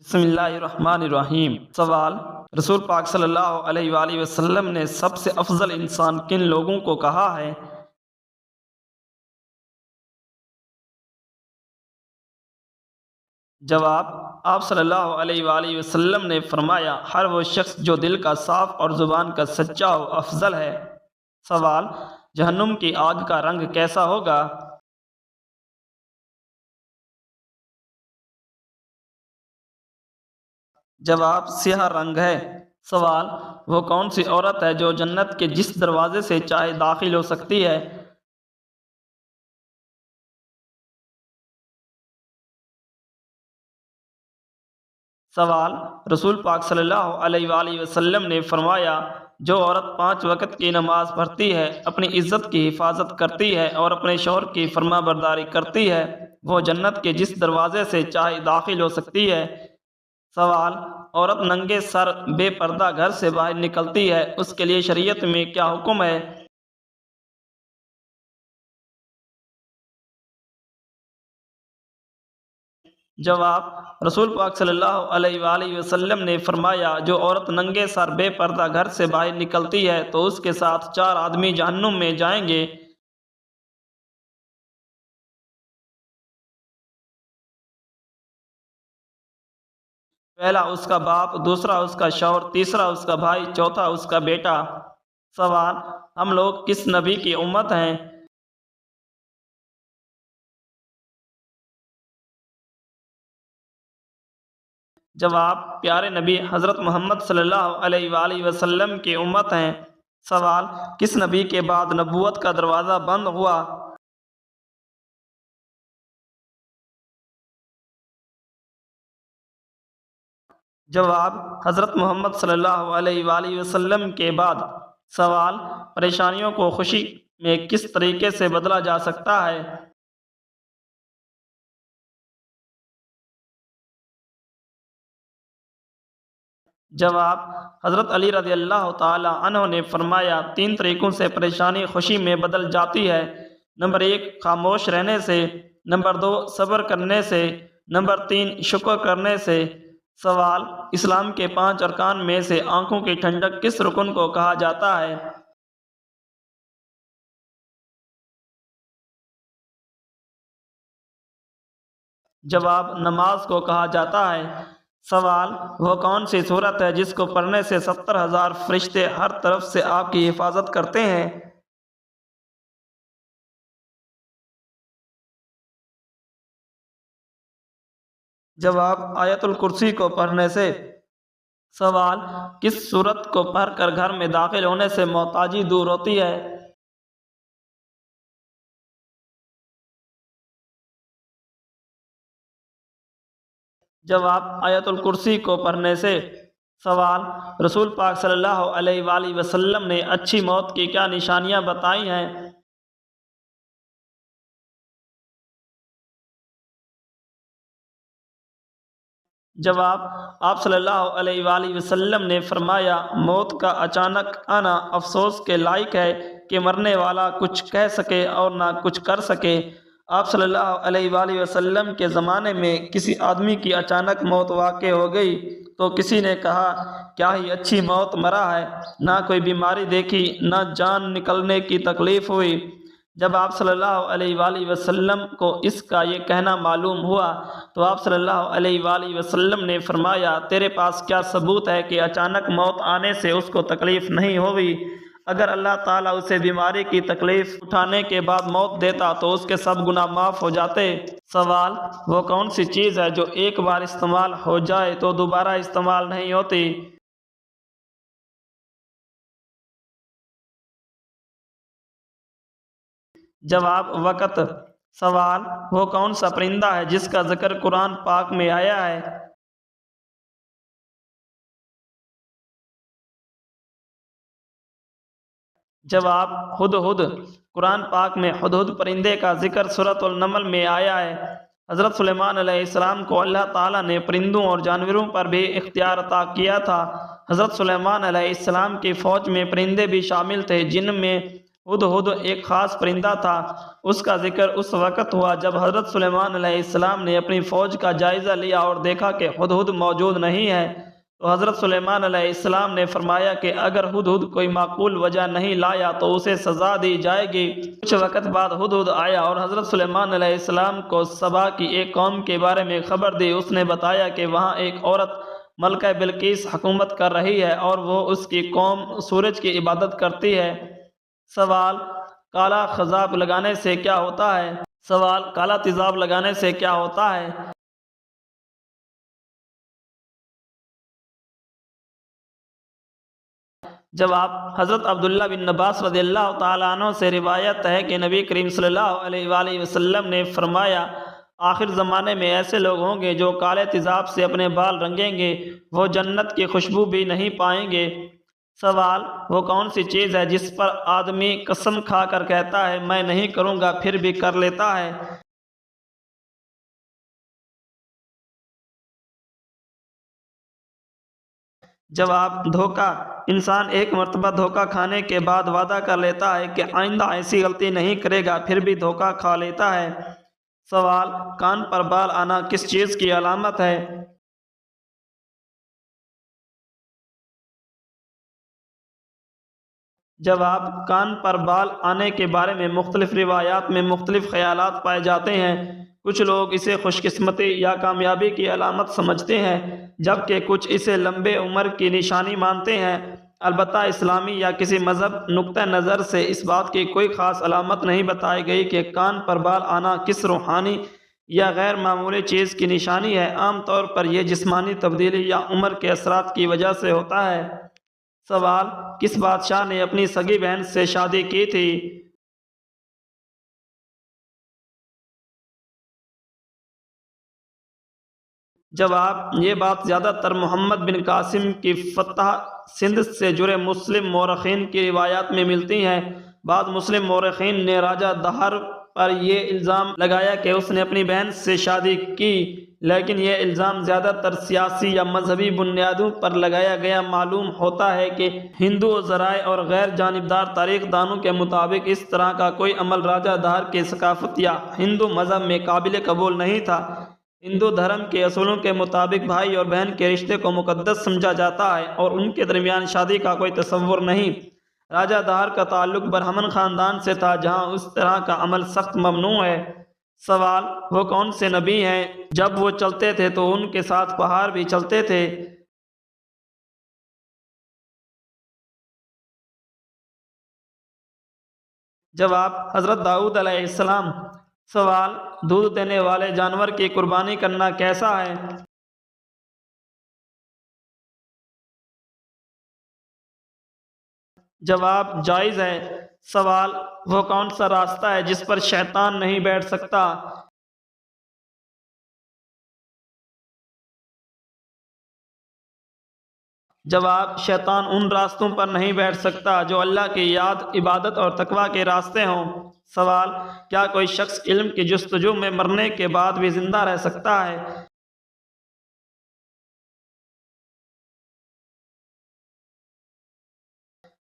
بسم اللہ الرحمن الرحیم۔ سوال: رسول پاک صلی اللہ علیہ وآلہ وسلم نے سب سے افضل انسان کن لوگوں کو کہا ہے؟ جواب: آپ صلی اللہ علیہ وآلہ وسلم نے فرمایا، ہر وہ شخص جو دل کا صاف اور زبان کا سچا ہو افضل ہے۔ سوال: جہنم کی آگ کا رنگ کیسا ہوگا؟ جواب: سیاہ رنگ ہے۔ سوال: وہ کون سی عورت ہے جو جنت کے جس دروازے سے چاہے داخل ہو سکتی ہے؟ سوال: رسول پاک صلی اللہ علیہ وآلہ وسلم نے فرمایا، جو عورت 5 وقت کی نماز پڑھتی ہے، اپنی عزت کی حفاظت کرتی ہے اور اپنے شوہر کی فرما برداری کرتی ہے، وہ جنت کے جس دروازے سے چاہے داخل ہو سکتی ہے۔ سوال: عورت ننگے سر بے پردہ گھر سے باہر نکلتی ہے، اس کے لیے شریعت میں کیا حکم ہے؟ جواب: رسول پاک صلی اللہ علیہ وآلہ وسلم نے فرمایا، جو عورت ننگے سر بے پردہ گھر سے باہر نکلتی ہے تو اس کے ساتھ 4 آدمی جہنم میں جائیں گے۔ پہلا اس کا باپ، دوسرا اس کا شوہر، تیسرا اس کا بھائی، چوتھا اس کا بیٹا۔ سوال: ہم لوگ کس نبی کی امت ہیں؟ جواب: پیارے نبی حضرت محمد صلی اللہ علیہ وآلہ وسلم کی امت ہیں۔ سوال: کس نبی کے بعد نبوت کا دروازہ بند ہوا؟ جواب: حضرت محمد صلی اللہ علیہ وآلہ وسلم کے بعد۔ سوال: پریشانیوں کو خوشی میں کس طریقے سے بدلا جا سکتا ہے؟ جواب: حضرت علی رضی اللہ تعالی عنہ نے فرمایا، 3 طریقوں سے پریشانی خوشی میں بدل جاتی ہے۔ نمبر 1 خاموش رہنے سے، نمبر 2 صبر کرنے سے، نمبر 3 شکر کرنے سے۔ سوال: اسلام کے 5 ارکان میں سے آنکھوں کی ٹھنڈک کس رکن کو کہا جاتا ہے؟ جواب: نماز کو کہا جاتا ہے۔ سوال: وہ کون سی صورت ہے جس کو پڑھنے سے 70,000 فرشتے ہر طرف سے آپ کی حفاظت کرتے ہیں؟ جواب: آیت الکرسی کو پڑھنے سے۔ سوال: کس صورت کو پڑھ کر گھر میں داخل ہونے سے محتاجی دور ہوتی ہے؟ جواب: آیت الکرسی کو پڑھنے سے۔ سوال: رسول پاک صلی اللہ علیہ وآلہ وسلم نے اچھی موت کی کیا نشانیاں بتائی ہیں؟ جواب: آپ صلی اللہ علیہ وآلہ وسلم نے فرمایا، موت کا اچانک آنا افسوس کے لائق ہے کہ مرنے والا کچھ کہہ سکے اور نہ کچھ کر سکے۔ آپ صلی اللہ علیہ وآلہ وسلم کے زمانے میں کسی آدمی کی اچانک موت واقع ہو گئی تو کسی نے کہا، کیا ہی اچھی موت مرا ہے، نہ کوئی بیماری دیکھی، نہ جان نکلنے کی تکلیف ہوئی۔ جب آپ صلی اللہ علیہ وآلہ وسلم کو اس کا یہ کہنا معلوم ہوا تو آپ صلی اللہ علیہ وآلہ وسلم نے فرمایا، تیرے پاس کیا ثبوت ہے کہ اچانک موت آنے سے اس کو تکلیف نہیں ہوئی؟ اگر اللہ تعالیٰ اسے بیماری کی تکلیف اٹھانے کے بعد موت دیتا تو اس کے سب گناہ معاف ہو جاتے۔ سوال: وہ کون سی چیز ہے جو ایک بار استعمال ہو جائے تو دوبارہ استعمال نہیں ہوتی؟ جواب: وقت۔ سوال: وہ کون سا پرندہ ہے جس کا ذکر قرآن پاک میں آیا ہے؟ جواب: ہدہد۔ قرآن پاک میں ہدہد پرندے کا ذکر سورۃ النمل میں آیا ہے۔ حضرت سلیمان علیہ السلام کو اللہ تعالیٰ نے پرندوں اور جانوروں پر بھی اختیار عطا کیا تھا۔ حضرت سلیمان علیہ السلام کی فوج میں پرندے بھی شامل تھے، جن میں ہدہد ایک خاص پرندہ تھا۔ اس کا ذکر اس وقت ہوا جب حضرت سلیمان علیہ السلام نے اپنی فوج کا جائزہ لیا اور دیکھا کہ ہدہد موجود نہیں ہے، تو حضرت سلیمان علیہ السلام نے فرمایا کہ اگر ہدہد کوئی معقول وجہ نہیں لایا تو اسے سزا دی جائے گی۔ کچھ وقت بعد ہدہد آیا اور حضرت سلیمان علیہ السلام کو سبا کی ایک قوم کے بارے میں خبر دی۔ اس نے بتایا کہ وہاں ایک عورت ملکہ بلقیس حکومت کر رہی ہے اور وہ اس کی قوم سورج کی عبادت کرتی ہے۔ سوال: کالا خضاب لگانے سے کیا ہوتا ہے؟ سوال: کالا تیزاب لگانے سے کیا ہوتا ہے؟ جواب: حضرت عبداللہ بن عباس رضی اللہ تعالیٰ عنہ سے روایت ہے کہ نبی کریم صلی اللہ علیہ وآلہ وسلم نے فرمایا، آخر زمانے میں ایسے لوگ ہوں گے جو کالے تیزاب سے اپنے بال رنگیں گے، وہ جنت کی خوشبو بھی نہیں پائیں گے۔ سوال: وہ کون سی چیز ہے جس پر آدمی قسم کھا کر کہتا ہے میں نہیں کروں گا پھر بھی کر لیتا ہے؟ جواب: دھوکہ۔ انسان ایک مرتبہ دھوکہ کھانے کے بعد وعدہ کر لیتا ہے کہ آئندہ ایسی غلطی نہیں کرے گا، پھر بھی دھوکہ کھا لیتا ہے۔ سوال: کان پر بال آنا کس چیز کی علامت ہے؟ جواب: کان پر بال آنے کے بارے میں مختلف روایات میں مختلف خیالات پائے جاتے ہیں۔ کچھ لوگ اسے خوش قسمتی یا کامیابی کی علامت سمجھتے ہیں، جبکہ کچھ اسے لمبے عمر کی نشانی مانتے ہیں۔ البتہ اسلامی یا کسی مذہب نقطہ نظر سے اس بات کی کوئی خاص علامت نہیں بتائی گئی کہ کان پر بال آنا کس روحانی یا غیر معمولی چیز کی نشانی ہے۔ عام طور پر یہ جسمانی تبدیلی یا عمر کے اثرات کی وجہ سے ہوتا ہے۔ سوال: کس بادشاہ نے اپنی سگی بہن سے شادی کی تھی؟ جواب: یہ بات زیادہ تر محمد بن قاسم کی فتح سندھ سے جڑے مسلم مورخین کی روایات میں ملتی ہیں۔ بعض مسلم مورخین نے راجہ دہر پر یہ الزام لگایا کہ اس نے اپنی بہن سے شادی کی، لیکن یہ الزام زیادہ تر سیاسی یا مذہبی بنیادوں پر لگایا گیا۔ معلوم ہوتا ہے کہ ہندو ذرائع اور غیر جانبدار تاریخ دانوں کے مطابق اس طرح کا کوئی عمل راجہ دہر کی ثقافت یا ہندو مذہب میں قابل قبول نہیں تھا۔ ہندو دھرم کے اصولوں کے مطابق بھائی اور بہن کے رشتے کو مقدس سمجھا جاتا ہے اور ان کے درمیان شادی کا کوئی تصور نہیں۔ راجہ دہر کا تعلق برہمن خاندان سے تھا جہاں اس طرح کا عمل سخت ممنوع ہے۔ سوال: وہ کون سے نبی ہیں جب وہ چلتے تھے تو ان کے ساتھ پہاڑ بھی چلتے تھے؟ جواب: حضرت داؤد علیہ السلام۔ سوال: دودھ دینے والے جانور کی قربانی کرنا کیسا ہے؟ جواب: جائز ہے۔ سوال: وہ کون سا راستہ ہے جس پر شیطان نہیں بیٹھ سکتا؟ جواب: شیطان ان راستوں پر نہیں بیٹھ سکتا جو اللہ کی یاد، عبادت اور تقوی کے راستے ہوں۔ سوال: کیا کوئی شخص علم کی جستجو میں مرنے کے بعد بھی زندہ رہ سکتا ہے؟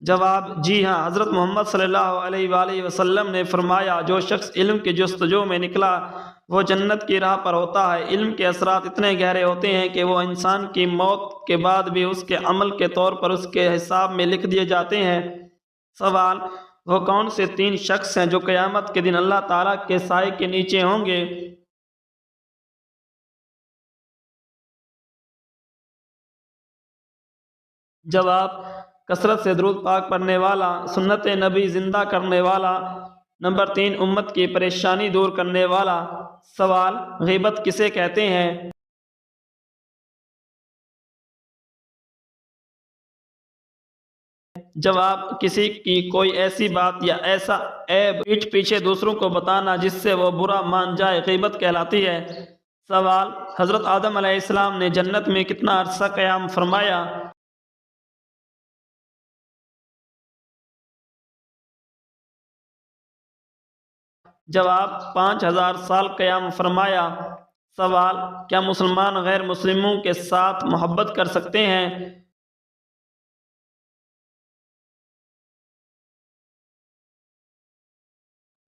جواب: جی ہاں، حضرت محمد صلی اللہ علیہ وآلہ وسلم نے فرمایا، جو شخص علم کی جستجو میں نکلا وہ جنت کی راہ پر ہوتا ہے۔ علم کے اثرات اتنے گہرے ہوتے ہیں کہ وہ انسان کی موت کے بعد بھی اس کے عمل کے طور پر اس کے حساب میں لکھ دیے جاتے ہیں۔ سوال: وہ کون سے 3 شخص ہیں جو قیامت کے دن اللہ تعالیٰ کے سائے کے نیچے ہوں گے؟ جواب: کثرت سے درود پاک پڑھنے والا، سنت نبی زندہ کرنے والا، نمبر 3 امت کی پریشانی دور کرنے والا۔ سوال: غیبت کسے کہتے ہیں؟ جواب: کسی کی کوئی ایسی بات یا ایسا عیب پیٹھ پیچھے دوسروں کو بتانا جس سے وہ برا مان جائے، غیبت کہلاتی ہے۔ سوال: حضرت آدم علیہ السلام نے جنت میں کتنا عرصہ قیام فرمایا؟ جواب: 5000 سال قیام فرمایا۔ سوال: کیا مسلمان غیر مسلموں کے ساتھ محبت کر سکتے ہیں؟